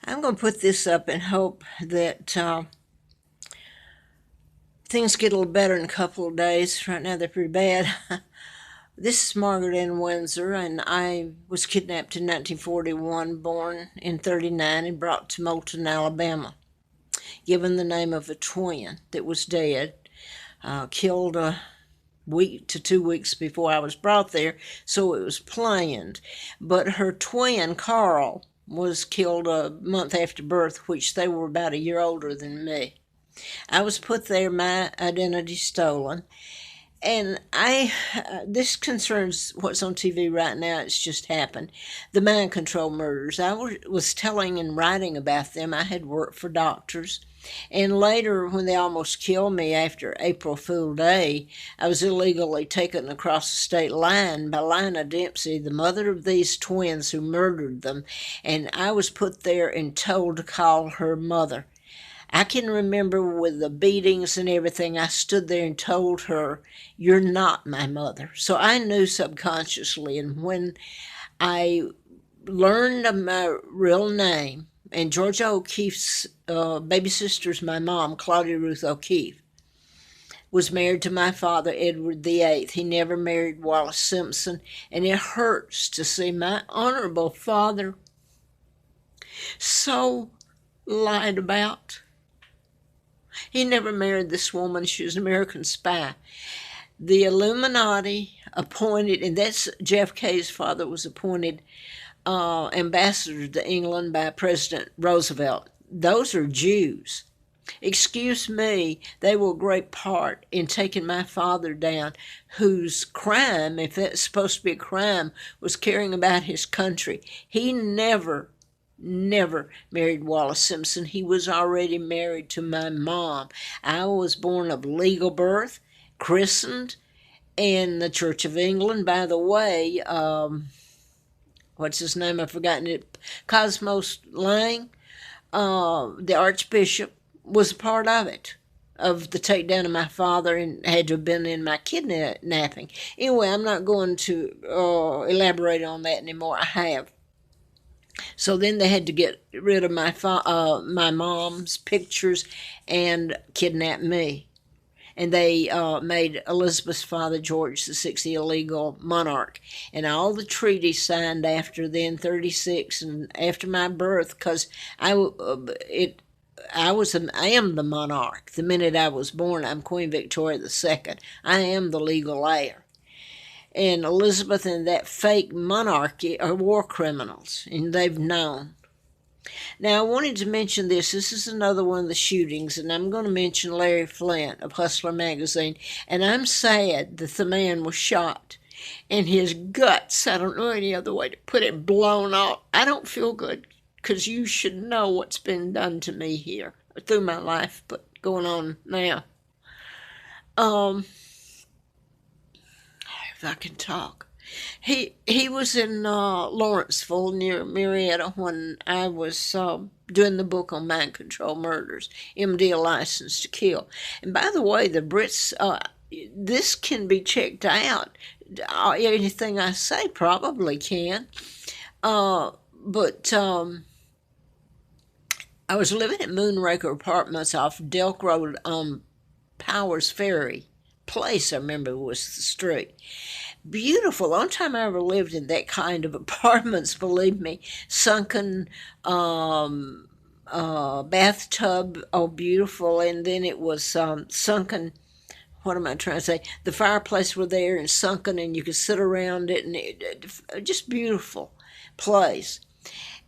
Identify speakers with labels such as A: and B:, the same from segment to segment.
A: I'm going to put this up and hope that things get a little better in a couple of days. Right now, they're pretty bad. This is Margaret Ann Windsor, and I was kidnapped in 1941, born in 39, and brought to Moulton, Alabama, given the name of a twin that was dead, killed a week to 2 weeks before I was brought there, so it was planned. But her twin, Carl, was killed a month after birth, which they were about a year older than me. I was put there, my identity stolen, and this concerns what's on TV right now. It's just happened. The mind control murders. I was telling and writing about them. I had worked for doctors. And later, when they almost killed me after April Fool Day, I was illegally taken across the state line by Lina Dempsey, the mother of these twins who murdered them. And I was put there and told to call her mother. I can remember with the beatings and everything, I stood there and told her, "You're not my mother." So I knew subconsciously. And when I learned of my real name, and Georgia O'Keeffe's baby sister's my mom, Claudia Ruth O'Keeffe, was married to my father, Edward VIII. He never married Wallace Simpson. And it hurts to see my honorable father so lied about. He never married this woman. She was an American spy. The Illuminati appointed, and that's JFK's father was appointed ambassador to England by President Roosevelt. Those are Jews. Excuse me, they were a great part in taking my father down, whose crime, if that's supposed to be a crime, was caring about his country. He never married Wallace Simpson. He was already married to my mom. I was born of legal birth, christened in the Church of England. By the way, what's his name? I've forgotten it. Cosmos Lang, the Archbishop, was a part of it, of the takedown of my father, and had to have been in my kidnapping. Anyway, I'm not going to elaborate on that anymore. I have. So then they had to get rid of my mom's pictures and kidnap me. And they made Elizabeth's father, George VI, the illegal monarch. And all the treaties signed after then, 36, and after my birth, because I am the monarch. The minute I was born, I'm Queen Victoria II. I am the legal heir. And Elizabeth and that fake monarchy are war criminals, and they've known. Now, I wanted to mention this. This is another one of the shootings, and I'm going to mention Larry Flint of Hustler magazine. And I'm sad that the man was shot, and his guts, I don't know any other way to put it, blown off. I don't feel good, because you should know what's been done to me here through my life, but going on now. If I can talk. He was in Lawrenceville near Marietta when I was doing the book on mind control murders, MD, A License to Kill. And by the way, the Brits, this can be checked out. Anything I say probably can. But I was living at Moonraker Apartments off Delk Road on Powers Ferry Place, I remember was the street. Beautiful. The only time I ever lived in that kind of apartments, believe me. Sunken bathtub, oh, beautiful. And then it was sunken, what am I trying to say? The fireplace were there and sunken, and you could sit around it, and just beautiful place.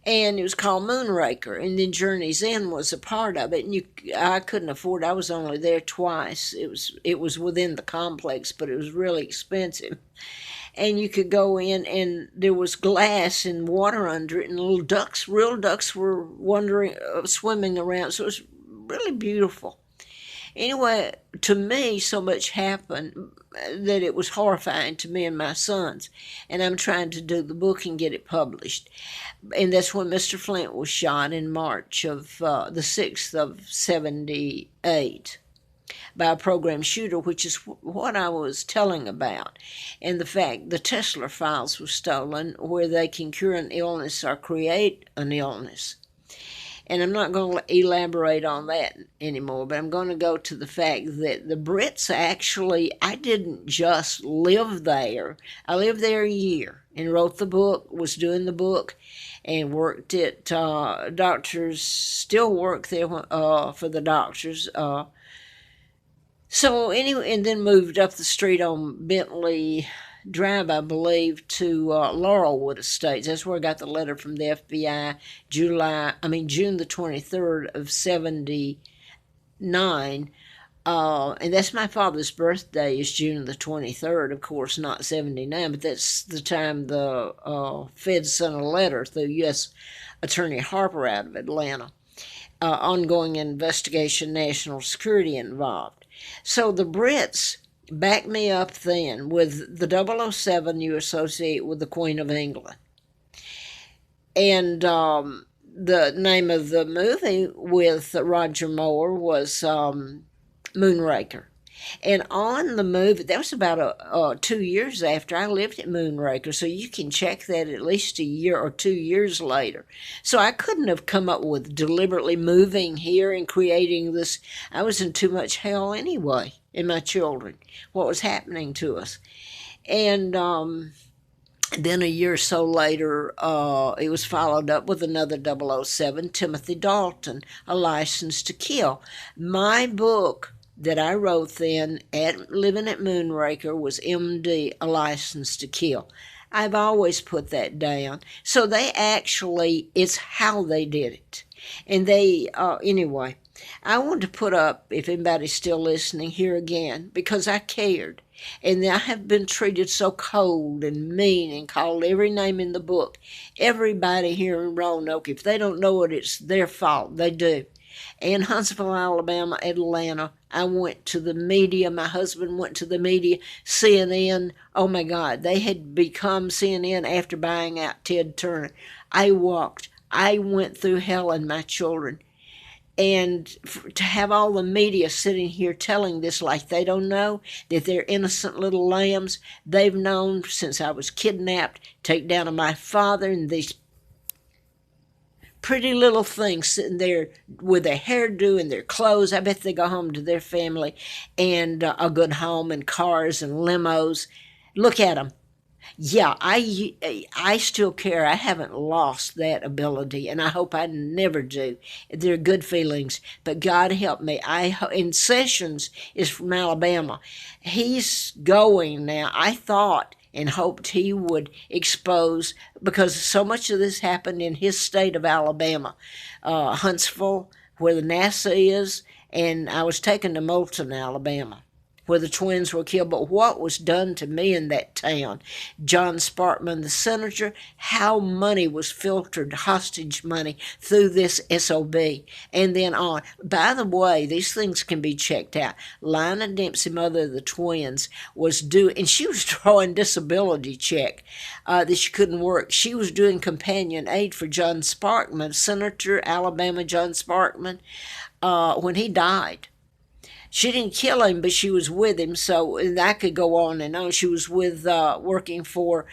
A: And it was called Moonraker, and then Journey's End was a part of it. And I couldn't afford. I was only there twice. It was within the complex, but it was really expensive. And you could go in, and there was glass and water under it, and little ducks, real ducks, were swimming around. So it was really beautiful. Anyway, to me, so much happened that it was horrifying to me and my sons. And I'm trying to do the book and get it published. And that's when Mr. Flint was shot in March of the 6th of 78 by a program shooter, which is what I was telling about. And the fact the Tesla files were stolen, where they can cure an illness or create an illness. And I'm not going to elaborate on that anymore, but I'm going to go to the fact that the Brits actually, I didn't just live there. I lived there a year and wrote the book, was doing the book, and worked at doctors, still work there for the doctors. So anyway, and then moved up the street on Bentley Drive, I believe, to Laurelwood Estates. That's where I got the letter from the FBI, June the 23rd of 79. And that's my father's birthday is June the 23rd, of course, not 79, but that's the time the Feds sent a letter through U.S. Attorney Harper out of Atlanta. Ongoing investigation, national security involved. So the Brits backed me up then with the 007 you associate with the Queen of England. And the name of the movie with Roger Moore was Moonraker. And on the movie, that was about 2 years after I lived at Moonraker, so you can check that at least a year or 2 years later. So I couldn't have come up with deliberately moving here and creating this. I was in too much hell anyway, and my children, what was happening to us. And then a year or so later, it was followed up with another 007, Timothy Dalton, A License to Kill. My book that I wrote then, living at Moonraker, was MD, A License to Kill. I've always put that down. So they actually, it's how they did it. And they, anyway, I wanted to put up, if anybody's still listening, here again, because I cared. And I have been treated so cold and mean and called every name in the book. Everybody here in Roanoke, if they don't know it, it's their fault. They do. In Huntsville, Alabama, Atlanta, I went to the media. My husband went to the media. CNN, oh my God, they had become CNN after buying out Ted Turner. I went through hell and my children. And to have all the media sitting here telling this like they don't know, that they're innocent little lambs, they've known since I was kidnapped, take down to my father and these pretty little things sitting there with their hairdo and their clothes. I bet they go home to their family and a good home and cars and limos. Look at them. Yeah, I still care. I haven't lost that ability, and I hope I never do. They're good feelings, but God help me. And Sessions is from Alabama. He's going now. I thought and hoped he would expose, because so much of this happened in his state of Alabama, Huntsville, where the NASA is, and I was taken to Moulton, Alabama, where the twins were killed. But what was done to me in that town? John Sparkman, the senator, how money was filtered, hostage money, through this SOB, and then on. By the way, these things can be checked out. Lina Dempsey, mother of the twins, was doing, and she was drawing disability check that she couldn't work. She was doing companion aid for John Sparkman, Senator, Alabama John Sparkman, when he died. She didn't kill him, but she was with him, so and I could go on and on. She was with working for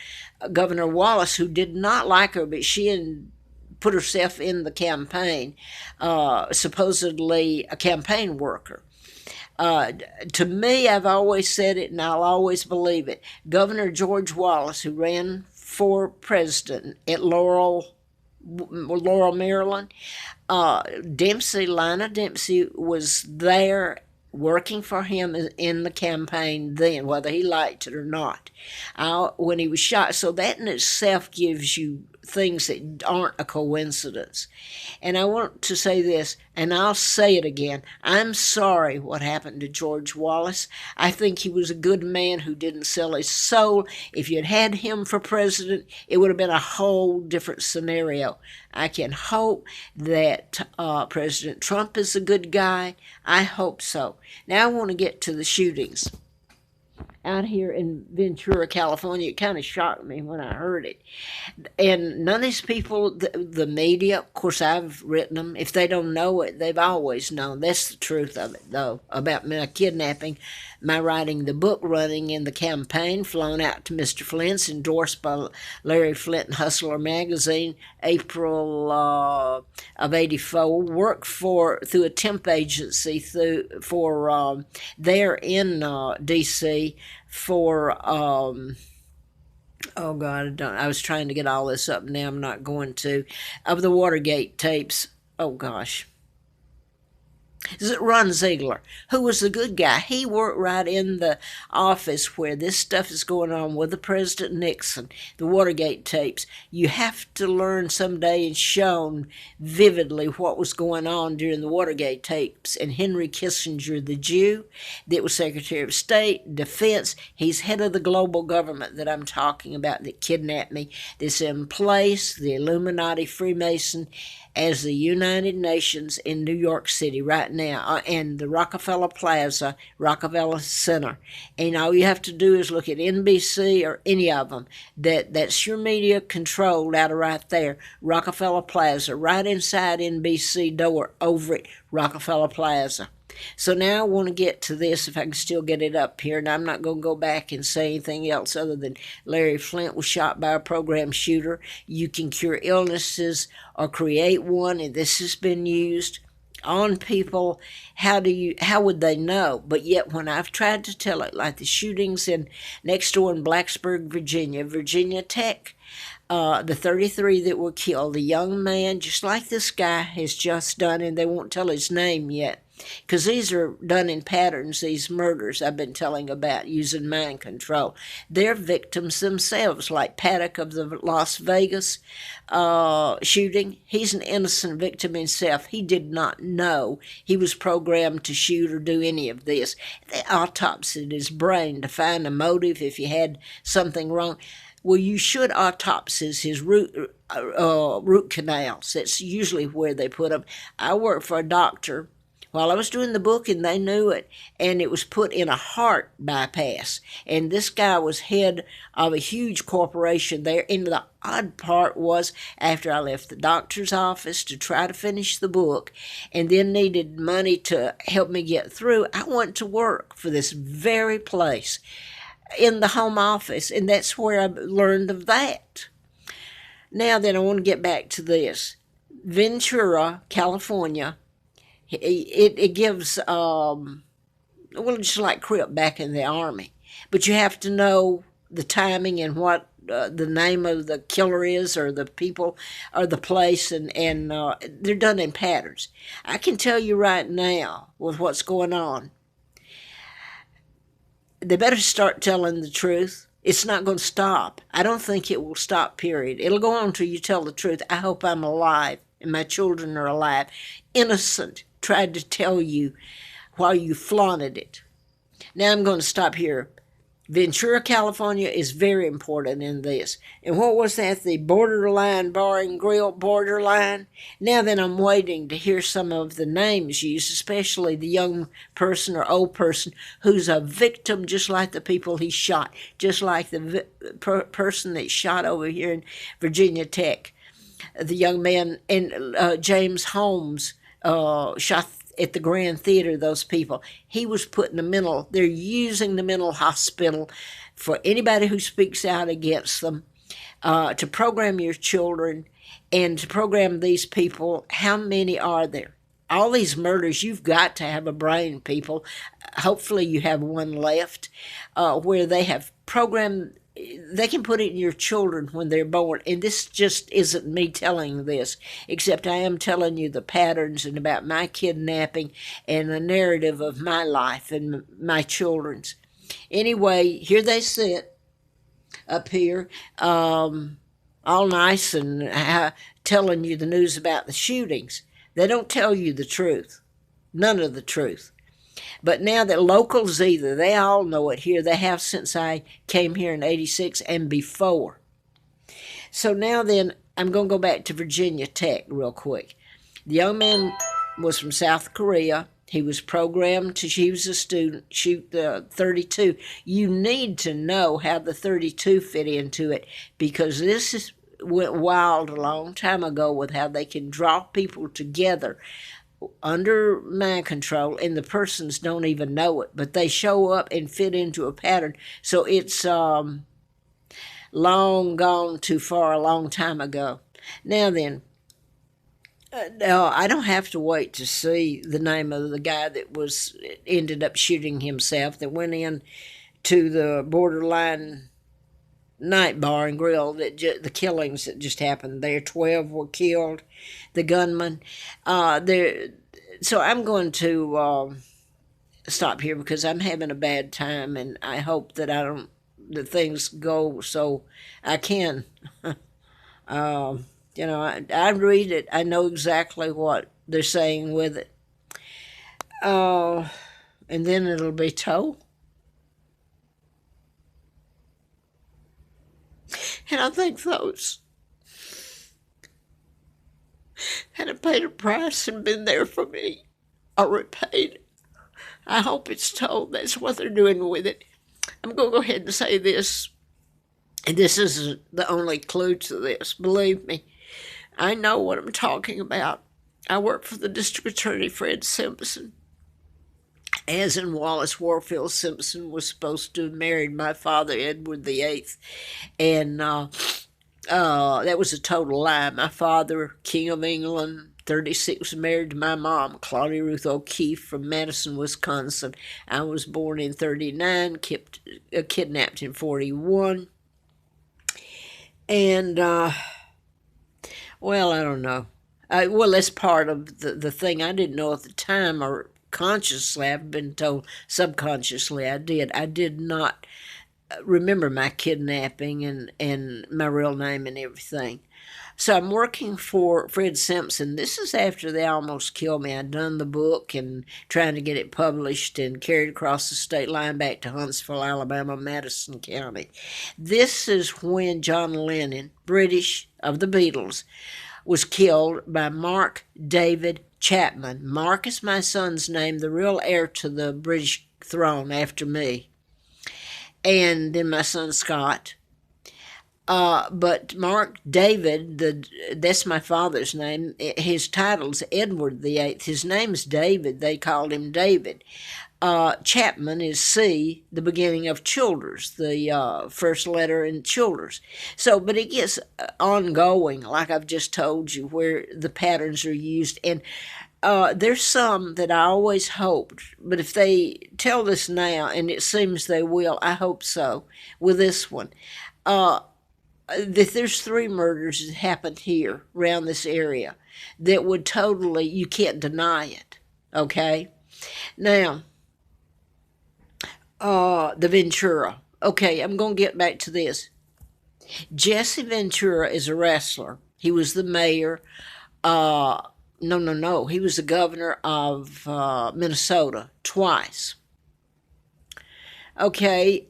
A: Governor Wallace, who did not like her, but she put herself in the campaign, supposedly a campaign worker. To me, I've always said it, and I'll always believe it. Governor George Wallace, who ran for president at Laurel, Maryland, Lina Dempsey was there working for him in the campaign then, whether he liked it or not, when he was shot. So that in itself gives you things that aren't a coincidence. And I want to say this, and I'll say it again. I'm sorry what happened to George Wallace. I think he was a good man who didn't sell his soul. If you'd had him for president, it would have been a whole different scenario. I can hope that President Trump is a good guy. I hope so. Now I want to get to the shootings out here in Ventura, California. It kind of shocked me when I heard it. And none of these people, the media, of course I've written them. If they don't know it, they've always known. That's the truth of it, though, about my kidnapping, my writing the book, running in the campaign, flown out to Mr. Flint's, endorsed by Larry Flint and Hustler magazine, April of '84. Worked through a temp agency there in D.C. for oh God, I was trying to get all this up. Now I'm not going to. Of the Watergate tapes. Oh gosh. Is it Ron Ziegler, who was the good guy? He worked right in the office where this stuff is going on with the President Nixon, the Watergate tapes. You have to learn someday and shown vividly what was going on during the Watergate tapes. And Henry Kissinger, the Jew, that was Secretary of State, Defense, he's head of the global government that I'm talking about that kidnapped me, that's in place, the Illuminati, Freemason, as the United Nations in New York City right now, and the Rockefeller Plaza, Rockefeller Center. And all you have to do is look at NBC or any of them. That's your media controlled out of right there. Rockefeller Plaza, right inside NBC door over at Rockefeller Plaza. So now I want to get to this, if I can still get it up here, and I'm not going to go back and say anything else other than Larry Flint was shot by a program shooter. You can cure illnesses or create one, and this has been used on people. How would they know? But yet when I've tried to tell it, like the shootings next door in Blacksburg, Virginia Tech, the 33 that were killed, the young man, just like this guy has just done, and they won't tell his name yet, because these are done in patterns, these murders I've been telling about using mind control. They're victims themselves, like Paddock of the Las Vegas shooting. He's an innocent victim himself. He did not know he was programmed to shoot or do any of this. They autopsied his brain to find a motive if he had something wrong. Well, you should autopsy his root canals. That's usually where they put them. I worked for a doctor while I was doing the book, and they knew it, and it was put in a heart bypass. And this guy was head of a huge corporation there. And the odd part was, after I left the doctor's office to try to finish the book, and then needed money to help me get through, I went to work for this very place in the home office, and that's where I learned of that. Now then, I want to get back to this. Ventura, California, it gives, just like Crip back in the Army. But you have to know the timing and what the name of the killer is, or the people, or the place, and they're done in patterns. I can tell you right now with what's going on, they better start telling the truth. It's not going to stop. I don't think it will stop, period. It'll go on until you tell the truth. I hope I'm alive and my children are alive. Innocent tried to tell you while you flaunted it. Now I'm going to stop here. Ventura, California is very important in this. And what was that? The Borderline Bar and Grill Borderline? Now then, I'm waiting to hear some of the names used, especially the young person or old person who's a victim, just like the people he shot, just like the person that shot over here in Virginia Tech. The young man, and James Holmes shot at the Grand Theater, those people. He was put in they're using the mental hospital for anybody who speaks out against them, to program your children and to program these people. How many are there? All these murders, you've got to have a brain, people. Hopefully you have one left, where they have programmed. They can put it in your children when they're born. And this just isn't me telling this, except I am telling you the patterns and about my kidnapping and the narrative of my life and my children's. Anyway, here they sit up here, all nice and telling you the news about the shootings. They don't tell you the truth, none of the truth. But now that locals either, they all know it here. They have since I came here in '86 and before. So now then, I'm going to go back to Virginia Tech real quick. The young man was from South Korea. He was programmed to, he was a student, shoot the 32. You need to know how the 32 fit into it, because went wild a long time ago with how they can draw people together under mind control, and the persons don't even know it, but they show up and fit into a pattern. So it's long gone too far, a long time ago. Now then, No, I don't have to wait to see the name of the guy that was ended up shooting himself. That went in to the borderline night bar and grill. The killings that just happened there. 12 were killed. The gunman. There. So I'm going to stop here because I'm having a bad time, and I hope that I don't that things go so I can. Um, I read it. I know exactly what they're saying with it. Uh, and then it'll be told. And I think those that have paid a price and been there for me are repaid. I hope it's told. That's what they're doing with it. I'm going to go ahead and say this, and this is the only clue to this. Believe me, I know what I'm talking about. I work for the district attorney, Fred Simpson. As in Wallace Warfield Simpson was supposed to have married my father, Edward VIII, and that was a total lie. My father, King of England, 36, was married to my mom, Claudia Ruth O'Keefe from Madison, Wisconsin. I was born in 39, kidnapped in 41. And, well, I don't know. Well, that's part of the thing. I didn't know at the time, or consciously, I've been told subconsciously I did. I did not remember my kidnapping and my real name and everything. So I'm working for Fred Simpson. This is after they almost killed me. I'd done the book and trying to get it published and carried across the state line back to Huntsville, Alabama, Madison County. This is when John Lennon, British of the Beatles, was killed by Mark David Chapman. Mark is my son's name, the real heir to the British throne after me. And then my son Scott. But Mark David, that's my father's name. His title's Edward VIII. His name's David. They called him David. Chapman is C, the beginning of Childers, the first letter in Childers. So, but it gets ongoing, like I've just told you, where the patterns are used. And there's some that I always hoped, but if they tell this now, and it seems they will, I hope so, with this one. That there's 3 murders that happened here around this area that would totally, you can't deny it, okay? Now, the Ventura. Okay, I'm going to get back to this. Jesse Ventura is a wrestler. He was the mayor. No. He was the governor of Minnesota twice. Okay,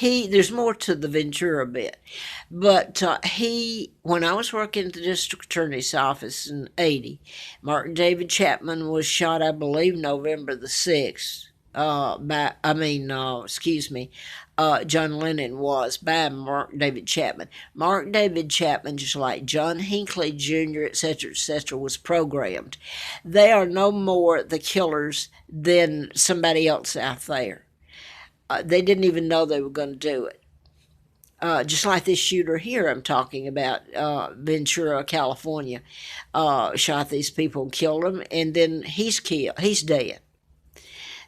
A: there's more to the Ventura bit, but when I was working at the district attorney's office in 80, Mark David Chapman was shot, I believe, November the 6th. John Lennon was by Mark David Chapman. Mark David Chapman, just like John Hinckley Jr., etc., was programmed. They are no more the killers than somebody else out there. They didn't even know they were going to do it. Just like this shooter here I'm talking about, Ventura, California, shot these people and killed them, and then he's dead.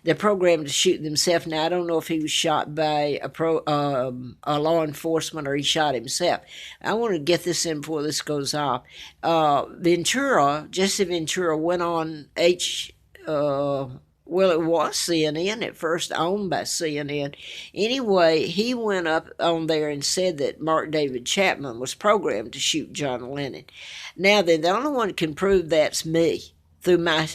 A: They're programmed to shoot themselves. Now, I don't know if he was shot by a law enforcement or he shot himself. I want to get this in before this goes off. Jesse Ventura went on well, it was CNN at first, owned by CNN. Anyway, he went up on there and said that Mark David Chapman was programmed to shoot John Lennon. Now, then, the only one that can prove that's me through my